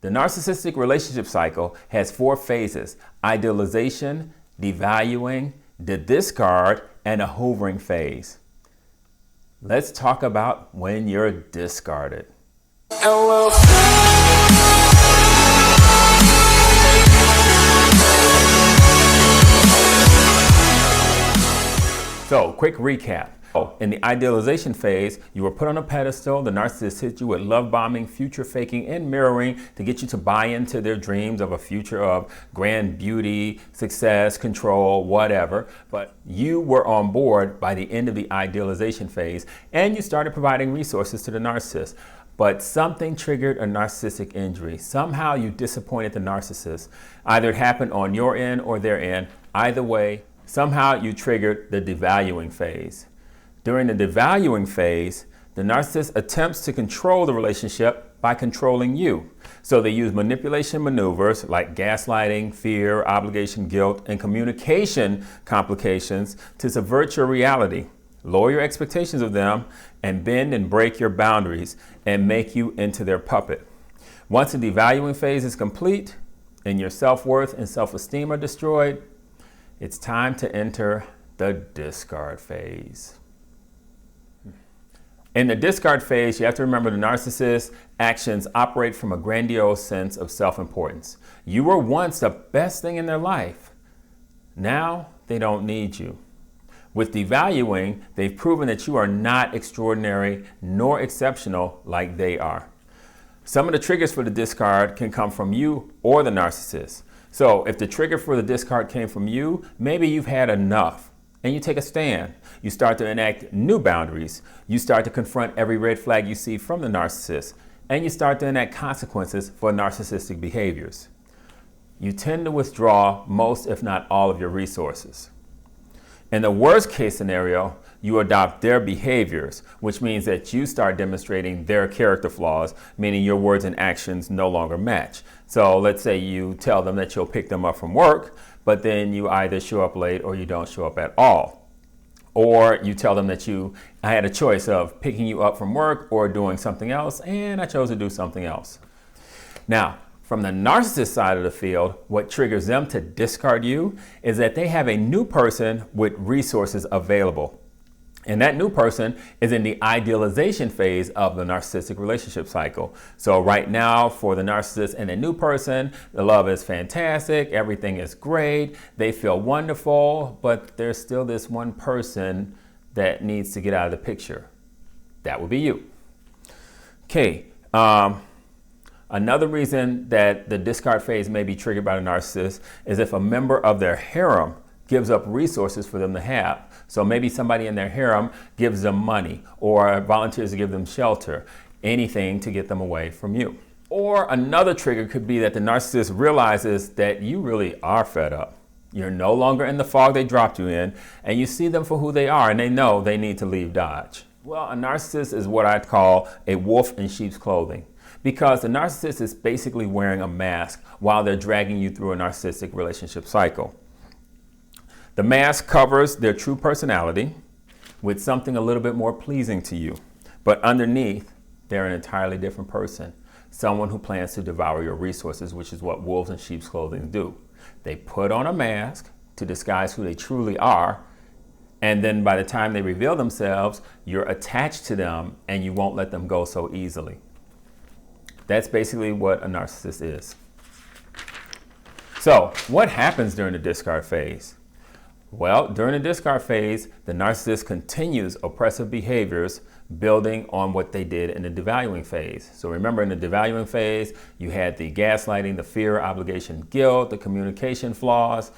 The narcissistic relationship cycle has 4 phases: idealization, devaluing, the discard, and a hoovering phase. Let's talk about when you're discarded. So, quick recap. In the idealization phase, you were put on a pedestal. The narcissist hit you with love bombing, future faking, and mirroring to get you to buy into their dreams of a future of grand beauty, success, control, whatever. But you were on board by the end of the idealization phase, and you started providing resources to the narcissist. But something triggered a narcissistic injury. Somehow you disappointed the narcissist. Either it happened on your end or their end. Either way, somehow you triggered the devaluing phase. During the devaluing phase, the narcissist attempts to control the relationship by controlling you. So they use manipulation maneuvers like gaslighting, fear, obligation, guilt, and communication complications to subvert your reality, lower your expectations of them, and bend and break your boundaries and make you into their puppet. Once the devaluing phase is complete and your self-worth and self-esteem are destroyed, it's time to enter the discard phase. In the discard phase, you have to remember the narcissist's actions operate from a grandiose sense of self-importance. You were once the best thing in their life. Now they don't need you. With devaluing, they've proven that you are not extraordinary nor exceptional like they are. Some of the triggers for the discard can come from you or the narcissist. So if the trigger for the discard came from you, maybe you've had enough. And you take a stand. You start to enact new boundaries. You start to confront every red flag you see from the narcissist. And you start to enact consequences for narcissistic behaviors. You tend to withdraw most, if not all, of your resources. In the worst case scenario, you adopt their behaviors, which means that you start demonstrating their character flaws, meaning your words and actions no longer match. So let's say you tell them that you'll pick them up from work, but then you either show up late or you don't show up at all. Or you tell them that I had a choice of picking you up from work or doing something else, and I chose to do something else. Now, from the narcissist side of the field, what triggers them to discard you is that they have a new person with resources available. And that new person is in the idealization phase of the narcissistic relationship cycle. So right now, for the narcissist and a new person, the love is fantastic, everything is great, they feel wonderful, but there's still this one person that needs to get out of the picture. That would be you. Okay, another reason that the discard phase may be triggered by the narcissist is if a member of their harem gives up resources for them to have. So maybe somebody in their harem gives them money or volunteers to give them shelter, anything to get them away from you. Or another trigger could be that the narcissist realizes that you really are fed up. You're no longer in the fog they dropped you in, and you see them for who they are, and they know they need to leave Dodge. Well, a narcissist is what I'd call a wolf in sheep's clothing, because the narcissist is basically wearing a mask while they're dragging you through a narcissistic relationship cycle. The mask covers their true personality with something a little bit more pleasing to you. But underneath, they're an entirely different person. Someone who plans to devour your resources, which is what wolves in sheep's clothing do. They put on a mask to disguise who they truly are. And then by the time they reveal themselves, you're attached to them and you won't let them go so easily. That's basically what a narcissist is. So what happens during the discard phase? Well, during the discard phase, the narcissist continues oppressive behaviors building on what they did in the devaluing phase. So remember, in the devaluing phase, you had the gaslighting, the fear, obligation, guilt, the communication flaws.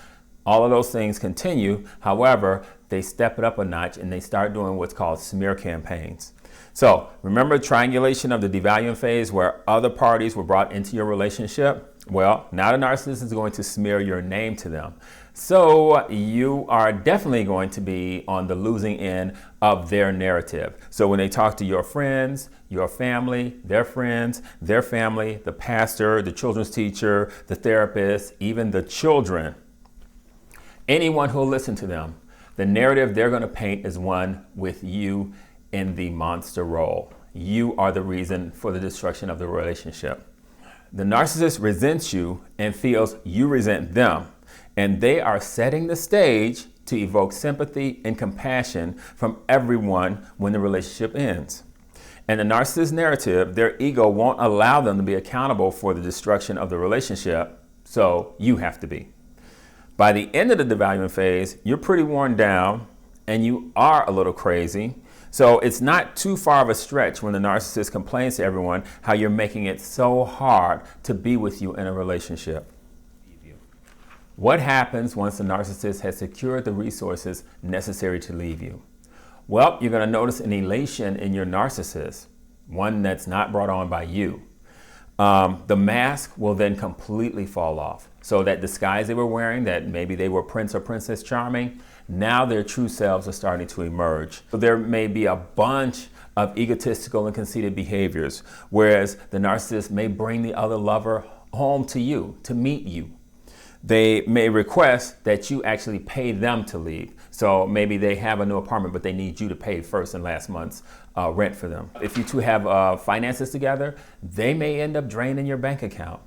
All of those things continue. However, they step it up a notch and they start doing what's called smear campaigns. So remember triangulation of the devaluing phase where other parties were brought into your relationship? Well, now the narcissist is going to smear your name to them. So you are definitely going to be on the losing end of their narrative. So when they talk to your friends, your family, their friends, their family, the pastor, the children's teacher, the therapist, even the children, anyone who will listen to them, the narrative they're going to paint is one with you in the monster role. You are the reason for the destruction of the relationship. The narcissist resents you and feels you resent them, and they are setting the stage to evoke sympathy and compassion from everyone when the relationship ends. And the narcissist narrative, their ego won't allow them to be accountable for the destruction of the relationship, so you have to be. By the end of the devaluing phase, you're pretty worn down and you are a little crazy. So it's not too far of a stretch when the narcissist complains to everyone how you're making it so hard to be with you in a relationship. What happens once the narcissist has secured the resources necessary to leave you? Well, you're going to notice an elation in your narcissist, one that's not brought on by you. The mask will then completely fall off. So that disguise they were wearing, that maybe they were Prince or Princess Charming, now their true selves are starting to emerge. So there may be a bunch of egotistical and conceited behaviors, whereas the narcissist may bring the other lover home to you, to meet you. They may request that you actually pay them to leave. So maybe they have a new apartment, but they need you to pay first and last month's rent for them. If you two have finances together, they may end up draining your bank account.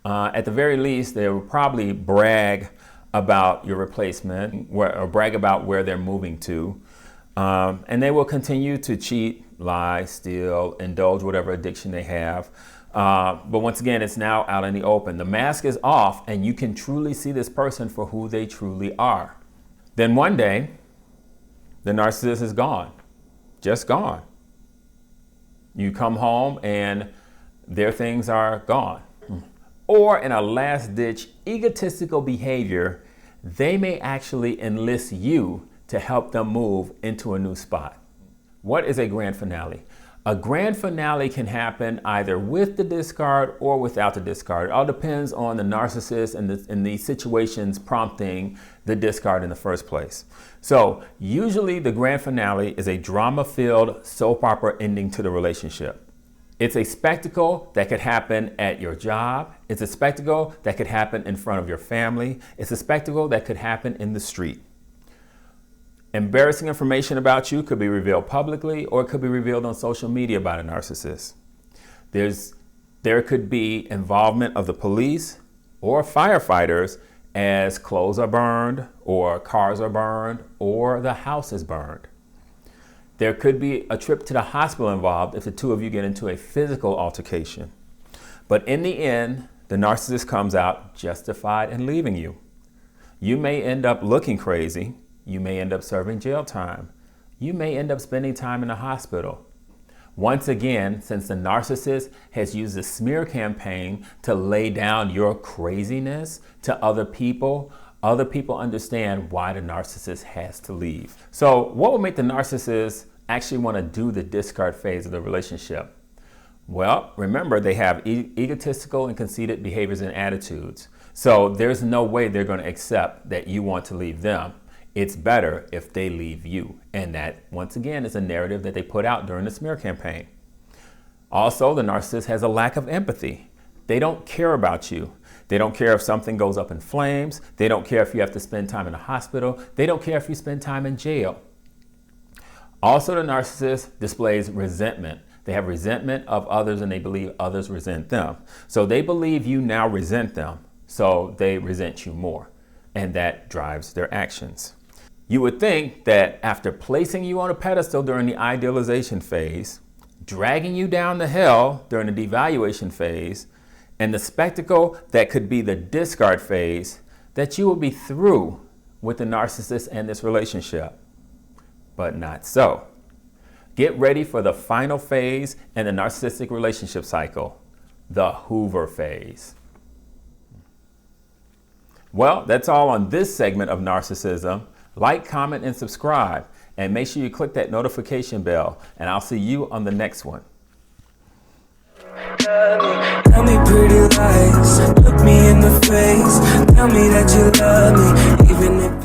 At the very least, they will probably brag about your replacement or brag about where they're moving to. And they will continue to cheat, lie, steal, indulge whatever addiction they have. But once again, it's now out in the open. The mask is off and you can truly see this person for who they truly are. Then one day, the narcissist is gone, just gone. You come home and their things are gone. Or in a last-ditch egotistical behavior, they may actually enlist you to help them move into a new spot. What is a grand finale? A grand finale can happen either with the discard or without the discard. It all depends on the narcissist and the situations prompting the discard in the first place. So usually the grand finale is a drama-filled soap opera ending to the relationship. It's a spectacle that could happen at your job. It's a spectacle that could happen in front of your family. It's a spectacle that could happen in the street. Embarrassing information about you could be revealed publicly or it could be revealed on social media by the narcissist. There could be involvement of the police or firefighters as clothes are burned or cars are burned or the house is burned. There could be a trip to the hospital involved if the two of you get into a physical altercation. But in the end, the narcissist comes out justified in leaving you. You may end up looking crazy. You may end up serving jail time. You may end up spending time in the hospital. Once again, since the narcissist has used the smear campaign to lay down your craziness to other people understand why the narcissist has to leave. So what will make the narcissist actually want to do the discard phase of the relationship? Well, remember, they have egotistical and conceited behaviors and attitudes. So there's no way they're going to accept that you want to leave them. It's better if they leave you. And that, once again, is a narrative that they put out during the smear campaign. Also, the narcissist has a lack of empathy. They don't care about you. They don't care if something goes up in flames. They don't care if you have to spend time in the hospital. They don't care if you spend time in jail. Also, the narcissist displays resentment. They have resentment of others and they believe others resent them. So they believe you now resent them. So they resent you more. And that drives their actions. You would think that after placing you on a pedestal during the idealization phase, dragging you down the hill during the devaluation phase, and the spectacle that could be the discard phase, that you will be through with the narcissist and this relationship. But not so. Get ready for the final phase in the narcissistic relationship cycle, the Hoover phase. Well, that's all on this segment of Narcissism. Like, comment, and subscribe. And make sure you click that notification bell. And I'll see you on the next one. Tell me pretty lies, look me in the face. Tell me that you love me, even if